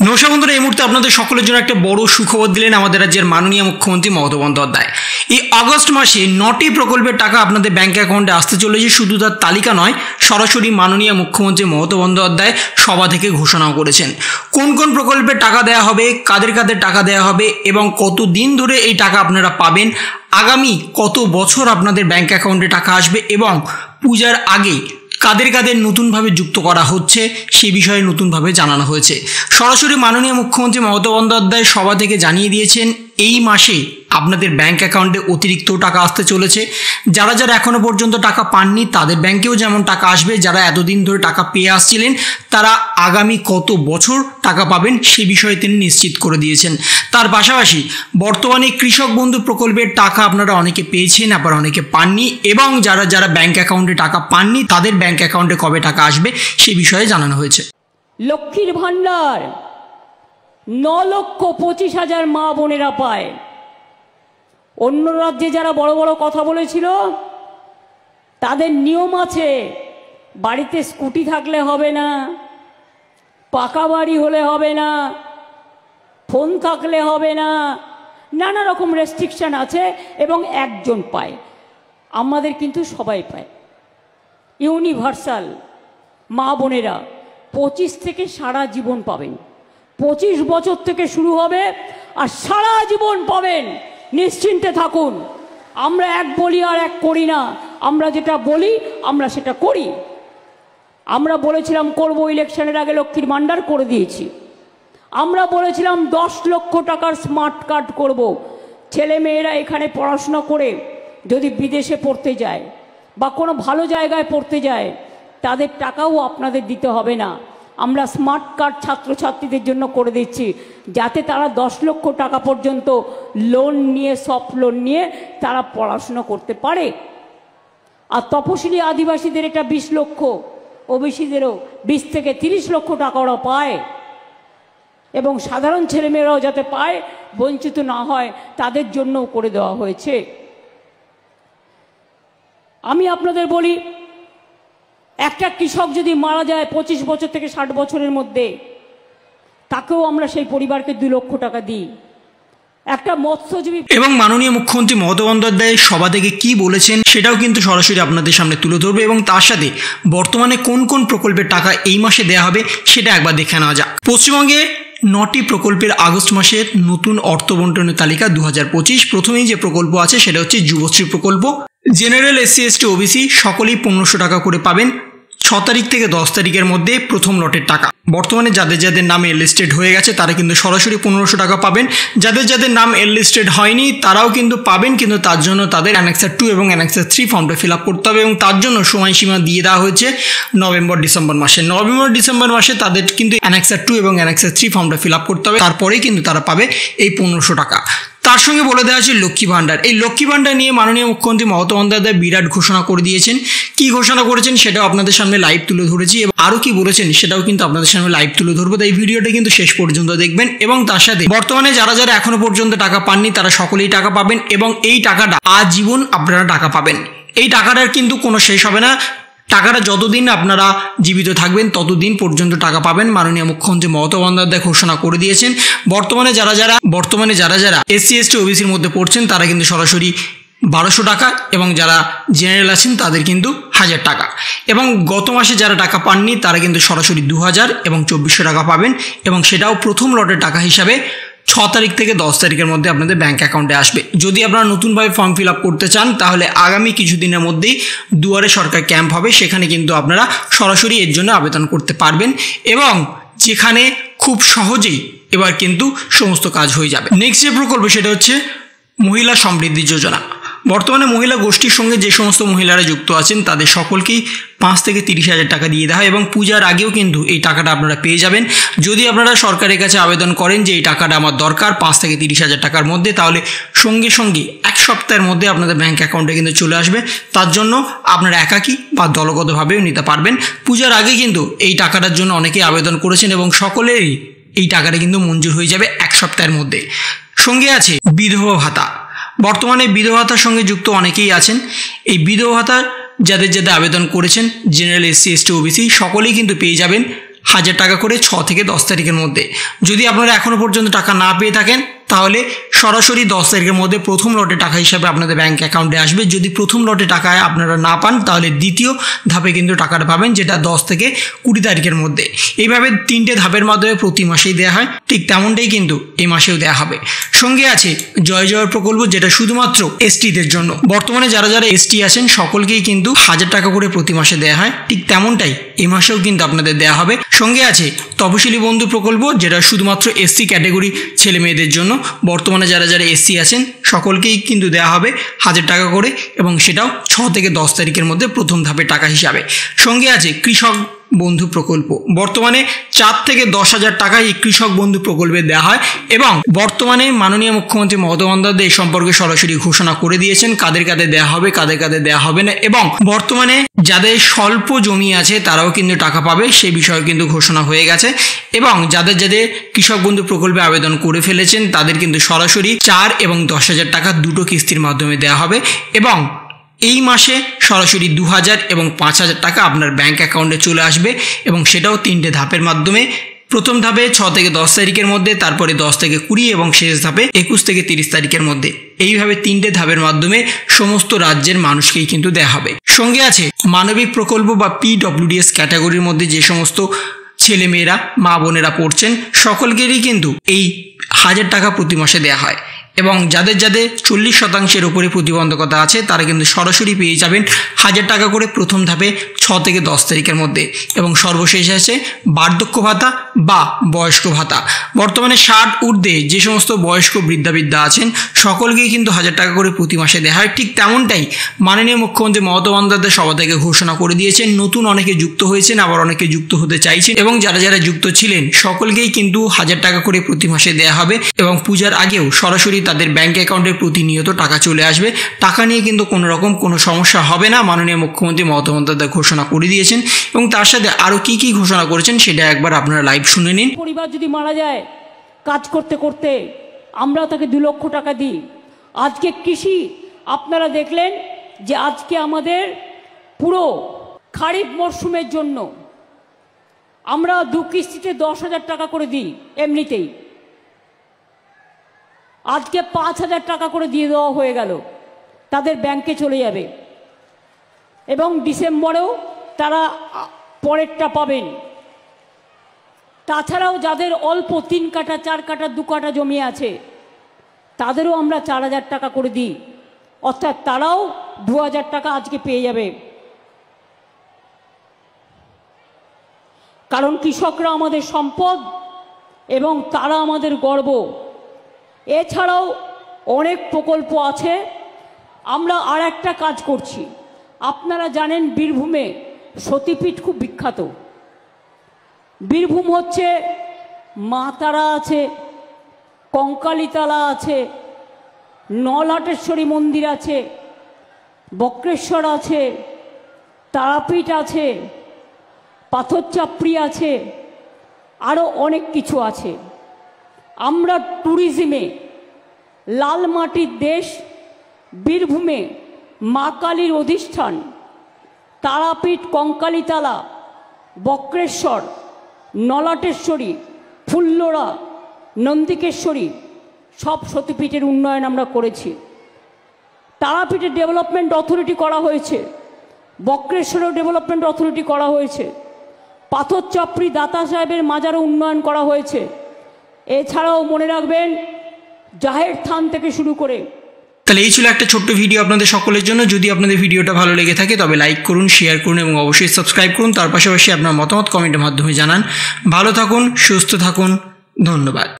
নমস্কার বন্ধুরা, এই মুহূর্তে আপনাদের সকলের জন্য একটা বড় সুখবর দিলেন আমাদের রাজ্যের মাননীয় মুখ্যমন্ত্রী মমতা বন্দ্যোপাধ্যায়। এই আগস্ট মাসে 9টি প্রকল্পের টাকা আপনাদের ব্যাংক অ্যাকাউন্টে আসতে চলেছে। শুধু তার তালিকা নয়, সরাসরি মাননীয় মুখ্যমন্ত্রী মমতা বন্দ্যোপাধ্যায় সভা থেকে ঘোষণাও করেছেন কোন কোন প্রকল্পের টাকা দেওয়া হবে, কাদের কাদের টাকা দেওয়া হবে এবং কত দিন ধরে এই টাকা আপনারা পাবেন, আগামী কত বছর আপনাদের ব্যাংক অ্যাকাউন্টে টাকা আসবে এবং পূজার আগে কাদের কাদের নতুনভাবে যুক্ত করা হচ্ছে সে বিষয়ে নতুনভাবে জানানো হয়েছে। সরাসরি মাননীয় মুখ্যমন্ত্রী মমতা বন্দ্যোপাধ্যায় সভা থেকে জানিয়ে দিয়েছেন এই মাসে আপনাদের ব্যাংক অ্যাকাউন্টে অতিরিক্ত টাকা আসতে চলেছে। যারা যারা এখনও পর্যন্ত টাকা পাননি তাদের ব্যাংকেও যেমন টাকা আসবে, যারা এতদিন ধরে টাকা পেয়ে আসছিলেন তারা আগামী কত বছর টাকা পাবেন সে বিষয়ে তিনি নিশ্চিত করে দিয়েছেন। তার পাশাপাশি বর্তমানে কৃষক বন্ধু প্রকল্পের টাকা আপনারা অনেকে পেয়েছেন, আবার অনেকে পাননি, এবং যারা যারা ব্যাংক অ্যাকাউন্টে টাকা পাননি তাদের ব্যাংক অ্যাকাউন্টে কবে টাকা আসবে সে বিষয়ে জানানো হয়েছে। লক্ষ্মীর ভান্ডার 9,25,000 মা বোনেরা পায়। অন্য রাজ্যে যারা বড় বড় কথা বলেছিল তাদের নিয়ম আছে, বাড়িতে স্কুটি থাকলে হবে না, পাকা বাড়ি হলে হবে না, ফোন থাকলে হবে না, নানা রকম রেস্ট্রিকশন আছে এবং একজন পায়। আমাদের কিন্তু সবাই পায়, ইউনিভার্সাল। মা বোনেরা 25 থেকে সারা জীবন পাবেন, 25 বছর থেকে শুরু হবে আর সারা জীবন পাবেন। নিশ্চিন্তে থাকুন, আমরা এক বলি আর এক করি না, আমরা যেটা বলি আমরা সেটা করি। আমরা বলেছিলাম করব, ইলেকশনের আগে লক্ষ্মীর ভান্ডার করে দিয়েছি। আমরা বলেছিলাম 10 লক্ষ টাকার স্মার্ট কার্ড করব। ছেলে মেয়েরা এখানে পড়াশোনা করে যদি বিদেশে পড়তে যায় বা কোনো ভালো জায়গায় পড়তে যায় তাদের টাকাও আপনাদের দিতে হবে না। আমরা স্মার্ট কার্ড ছাত্রছাত্রীদের জন্য করে দিচ্ছি, যাতে তারা 10 লক্ষ টাকা পর্যন্ত লোন নিয়ে, সফট লোন নিয়ে তারা পড়াশুনো করতে পারে। আর তপশিলি আদিবাসীদের এটা 20 লক্ষ, ওবিসিদেরও 20 থেকে 30 লক্ষ টাকা ওরা পায়। এবং সাধারণ ছেলেমেয়েরাও যাতে পায়, বঞ্চিত না হয়, তাদের জন্যও করে দেওয়া হয়েছে। আমি আপনাদের বলি, একটা কৃষক যদি মারা যায় 25 বছর থেকে 60 বছরের মধ্যে, তাকেও আমরা সেই পরিবারকে 2 লক্ষ টাকা দিই। একটা মৎস্যজীবী এবং মাননীয় মুখ্যমন্ত্রী মমতা বন্দ্যোপাধ্যায় সভা থেকে কি বলেছেন সেটাও কিন্তু সরাসরি আপনাদের সামনে তুলে ধরবে এবং তার সাথে বর্তমানে কোন কোন প্রকল্পের টাকা এই মাসে দেওয়া হবে সেটা একবার দেখে নেওয়া যাক। পশ্চিমবঙ্গে 9টি প্রকল্পের আগস্ট মাসের নতুন অর্থ বন্টনের তালিকা 2025। প্রথমেই যে প্রকল্প আছে সেটা হচ্ছে যুবশ্রী প্রকল্প। জেনারেল, SC, ST, OBC সকলেই 1500 টাকা করে পাবেন 6 তারিখ থেকে 10 তারিখের মধ্যে প্রথম লটের টাকা। বর্তমানে যাদের যাদের নাম এনলিস্টেড হয়ে গেছে তারা কিন্তু সরাসরি 1500 টাকা পাবেন। যাদের যাদের নাম এনলিস্টেড হয়নি তারাও কিন্তু পাবেন, কিন্তু তার জন্য তাদের অ্যানেক্সার 2 এবং অ্যানেক্সার 3 ফর্মটা ফিল আপ করতে হবে এবং তার জন্য সময়সীমা দিয়ে দেওয়া হয়েছে নভেম্বর-ডিসেম্বর মাসে। নভেম্বর-ডিসেম্বর মাসে তাদের কিন্তু অ্যানেক্সার 2 এবং অ্যানেক্সার 3 ফর্মটা ফিল আপ করতে হবে, তারপরেই কিন্তু তারা পাবে এই 1500 টাকা। তার সঙ্গে বলে দেওয়া আছে লক্ষ্মী ভাণ্ডার। এই লক্ষ্মী ভাণ্ডার নিয়ে মাননীয় মুখ্যমন্ত্রী মমতা বন্দ্যোপাধ্যায় বিরাট ঘোষণা করে দিয়েছেন। কি ঘোষণা করেছেন সেটাও আপনাদের সামনে লাইভ তুলে ধরেছি এবং আরও কি বলেছেন সেটাও কিন্তু আপনাদের সামনে লাইভ তুলে ধরবো। তাই ভিডিওটা কিন্তু শেষ পর্যন্ত দেখবেন এবং তার সাথে বর্তমানে যারা যারা এখনো পর্যন্ত টাকা পাননি তারা সকলেই টাকা পাবেন এবং এই টাকাটা আজীবন আপনারা টাকা পাবেন। এই টাকাটার কিন্তু কোনো শেষ হবে না। টাকাটা যতদিন আপনারা জীবিত থাকবেন ততদিন পর্যন্ত টাকা পাবেন। মাননীয় মুখ্যমন্ত্রী মমতা বন্দ্যোপাধ্যায় ঘোষণা করে দিয়েছেন বর্তমানে যারা যারা SC, ST, OBCর মধ্যে পড়ছেন তারা কিন্তু সরাসরি 1200 টাকা এবং যারা জেনারেল আছেন তাদের কিন্তু 1000 টাকা, এবং গত মাসে যারা টাকা পাননি তারা কিন্তু সরাসরি 2000 এবং 2400 টাকা পাবেন এবং সেটাও প্রথম লটের টাকা হিসাবে 6 তারিখ থেকে 10 তারিখের মধ্যে আপনাদের ব্যাংক অ্যাকাউন্টে আসবে। যদি আপনারা নতুনভাবে ফর্ম ফিল আপ করতে চান তাহলে আগামী কিছুদিনের মধ্যেই দুয়ারে সরকার ক্যাম্প হবে, সেখানে কিন্তু আপনারা সরাসরি এর জন্য আবেদন করতে পারবেন এবং যেখানে খুব সহজেই এবার কিন্তু সমস্ত কাজ হয়ে যাবে। নেক্সট যে প্রকল্প সেটা হচ্ছে মহিলা সমৃদ্ধি যোজনা। বর্তমানে মহিলা গোষ্ঠীর সঙ্গে যে সমস্ত মহিলারা যুক্ত আছেন তাদের সকলকেই 5 থেকে 30,000 টাকা দিয়ে দেওয়া হয় এবং পূজার আগেও কিন্তু এই টাকাটা আপনারা পেয়ে যাবেন। যদি আপনারা সরকারের কাছে আবেদন করেন যে এই টাকাটা আমার দরকার 5 থেকে 30,000 টাকার মধ্যে, তাহলে সঙ্গে সঙ্গে 1 সপ্তাহের মধ্যে আপনাদের ব্যাংক অ্যাকাউন্টে কিন্তু চলে আসবে। তার জন্য আপনারা একাকী বা দলগতভাবেও নিতে পারবেন। পূজার আগে কিন্তু এই টাকাটার জন্য অনেকেই আবেদন করেছেন এবং সকলেরই এই টাকাটা কিন্তু মঞ্জুর হয়ে যাবে 1 সপ্তাহের মধ্যে। সঙ্গে আছে বিধবা ভাতা। বর্তমানে বিধবা ভাতার সঙ্গে যুক্ত অনেকেই আছেন। এই বিধবা ভাতা যাদের যাদের আবেদন করেছেন জেনারেল, SC, ST, OBC সকলেই কিন্তু পেয়ে যাবেন 1000 টাকা করে 6 থেকে 10 তারিখের মধ্যে। যদি আপনারা এখনও পর্যন্ত টাকা না পেয়ে থাকেন তাহলে সরাসরি 10 তারিখের মধ্যে প্রথম লটে টাকা হিসাবে আপনাদের ব্যাঙ্ক অ্যাকাউন্টে আসবে। যদি প্রথম লটে টাকা আপনারা না পান তাহলে দ্বিতীয় ধাপে কিন্তু টাকাটা পাবেন, যেটা 10 থেকে 20 তারিখের মধ্যে। এইভাবে 3টে ধাপের মাধ্যমে প্রতি মাসেই দেওয়া হয়, ঠিক তেমনটাই কিন্তু এই মাসেও দেওয়া হবে। সঙ্গে আছে জয় জয় প্রকল্প, যেটা শুধুমাত্র এসটিদের জন্য। বর্তমানে যারা যারা এসটি আছেন সকলকেই কিন্তু 1000 টাকা করে প্রতি মাসে দেওয়া হয়, ঠিক তেমনটাই এই মাসেও কিন্তু আপনাদের দেওয়া হবে। সঙ্গে আছে তপশিলি বন্ধু প্রকল্প, যেটা শুধুমাত্র এসসি ক্যাটাগরি ছেলে মেয়েদের জন্য। বর্তমানে যারা যারা এসসি আছেন সকলকেই কিন্তু দেওয়া হবে 1000 টাকা করে, এবং সেটাও 6 থেকে 10 তারিখের মধ্যে প্রথম ধাপে টাকা হিসাবে। সঙ্গে আছে কৃষক বন্ধু প্রকল্প, বর্তমানে 4 থেকে 10,000 টাকা এই কৃষক বন্ধু প্রকল্পে দেওয়া হয়, এবং বর্তমানে মাননীয় মুখ্যমন্ত্রী মমতা বন্দ্যোপাধ্যায় এই সম্পর্কে সরাসরি ঘোষণা করে দিয়েছেন কাদের কাদের দেওয়া হবে, কাদের কাদের দেওয়া হবে না, এবং বর্তমানে যাদের স্বল্প জমি আছে তারাও কিন্তু টাকা পাবে সে বিষয়ে কিন্তু ঘোষণা হয়ে গেছে। এবং যাদের যাদের কৃষক বন্ধু প্রকল্পে আবেদন করে ফেলেছেন তাদের কিন্তু সরাসরি 4 এবং 10,000 টাকা দুটো কিস্তির মাধ্যমে দেওয়া হবে, এবং এই মাসে সরাসরি 2000 এবং 5000 টাকা আপনার ব্যাঙ্ক অ্যাকাউন্টে চলে আসবে, এবং সেটাও 3টে ধাপের মাধ্যমে। প্রথম ধাপে 6 থেকে 10 তারিখের মধ্যে, তারপরে 10 থেকে 20 এবং শেষ ধাপে 21 থেকে 30 তারিখের মধ্যে। এইভাবে 3টে ধাপের মাধ্যমে সমস্ত রাজ্যের মানুষকেই কিন্তু দেওয়া হবে। সঙ্গে আছে মানবিক প্রকল্প বা PWDS ক্যাটাগরির মধ্যে যে সমস্ত ছেলেমেয়েরা মা বোনেরা পড়ছেন সকলকেরই কিন্তু এই 1000 টাকা প্রতি মাসে দেওয়া হয়, এবং যাদের যাদের 40% উপরে প্রতিবন্ধকতা আছে তারা কিন্তু সরাসরি পেয়ে যাবেন 1000 টাকা করে প্রথম ধাপে 6 থেকে 10 তারিখের মধ্যে। এবং সর্বশেষ আছে বার্ধক্য ভাতা বা বয়স্ক ভাতা। বর্তমানে 60 ঊর্ধ্বে যে সমস্ত বয়স্ক বৃদ্ধা আছেন সকলকেই কিন্তু 1000 টাকা করে প্রতি মাসে দেওয়া হয়, ঠিক তেমনটাই মাননীয় মুখ্যমন্ত্রী মমতা বন্দ্যোপাধ্যায় সভা থেকে ঘোষণা করে দিয়েছেন। নতুন অনেকে যুক্ত হয়েছেন, আবার অনেকে যুক্ত হতে চাইছেন, এবং যারা যারা যুক্ত ছিলেন সকলকেই কিন্তু 1000 টাকা করে প্রতি মাসে দেওয়া হবে, এবং পূজার আগেও সরাসরি তাদের ব্যাঙ্ক অ্যাকাউন্টে প্রতিনিয়ত টাকা চলে আসবে। টাকা নিয়ে কিন্তু কোনো রকম কোনো সমস্যা হবে না, মাননীয় মুখ্যমন্ত্রী মমতা বন্দ্যোপাধ্যায় ঘোষণা করে দিয়েছেন। এবং তার সাথে আরও কি কি ঘোষণা করেছেন সেটা একবার আপনারা লাইভ শুনে নিন। পরিবার যদি মারা যায় কাজ করতে করতে আমরা তাকে 2 লক্ষ টাকা দিই। আজকে কৃষি আপনারা দেখলেন যে আজকে আমাদের পুরো খারিফ মরশুমের জন্য আমরা 2 কিস্তিতে 10,000 টাকা করে দিই এমনিতেই। আজকে 5,000 টাকা করে দিয়ে দেওয়া হয়ে গেল, তাদের ব্যাংকে চলে যাবে, এবং ডিসেম্বরেও তারা পরেরটা পাবেন। তাছাড়াও যাদের অল্প 3 কাঠা 4 কাঠা 2 কাঠা জমি আছে তাদেরও আমরা 4,000 টাকা করে দিই, অর্থাৎ তারাও 2,000 টাকা আজকে পেয়ে যাবে। কারণ কৃষকরা আমাদের সম্পদ এবং তারা আমাদের গর্ব। এছাড়াও অনেক প্রকল্প আছে। আমরা আর একটা কাজ করছি, আপনারা জানেন বীরভূমে সতীপীঠ খুব বিখ্যাত। বীরভূম হচ্ছে মা তারা আছে, কঙ্কালীতলা আছে, নলহাটেশ্বরী মন্দির আছে, বক্রেশ্বর আছে, তারাপীঠ আছে, পাথরচাপড়ি আছে, আরও অনেক কিছু আছে। আমরা ট্যুরিজমে লাল মাটির দেশ, বীরভূমে মা কালীর অধিষ্ঠান, তারাপীঠ, কঙ্কালীতলা, বক্রেশ্বর, নলাটেশ্বরী, ফুল্লরা, নন্দিকেশ্বরী সব সতীপীঠের উন্নয়ন আমরা করেছি। তারাপীঠের ডেভেলপমেন্ট অথরিটি করা হয়েছে, বক্রেশ্বরের ডেভেলপমেন্ট অথরিটি করা হয়েছে, পাথরচাপড়ি দাতা সাহেবের মাজারও উন্নয়ন করা হয়েছে। এছাড়াও মনে রাখবেন জাহের থান থেকে শুরু করে। তাহলে এই ছিল একটা ছোট্ট ভিডিও আপনাদের সকলের জন্য। যদি আপনাদের ভিডিওটা ভালো লেগে থাকে তবে লাইক করুন, শেয়ার করুন এবং অবশ্যই সাবস্ক্রাইব করুন। তার পাশাপাশি আপনার মতামত কমেন্টের মাধ্যমে জানান। ভালো থাকুন, সুস্থ থাকুন, ধন্যবাদ।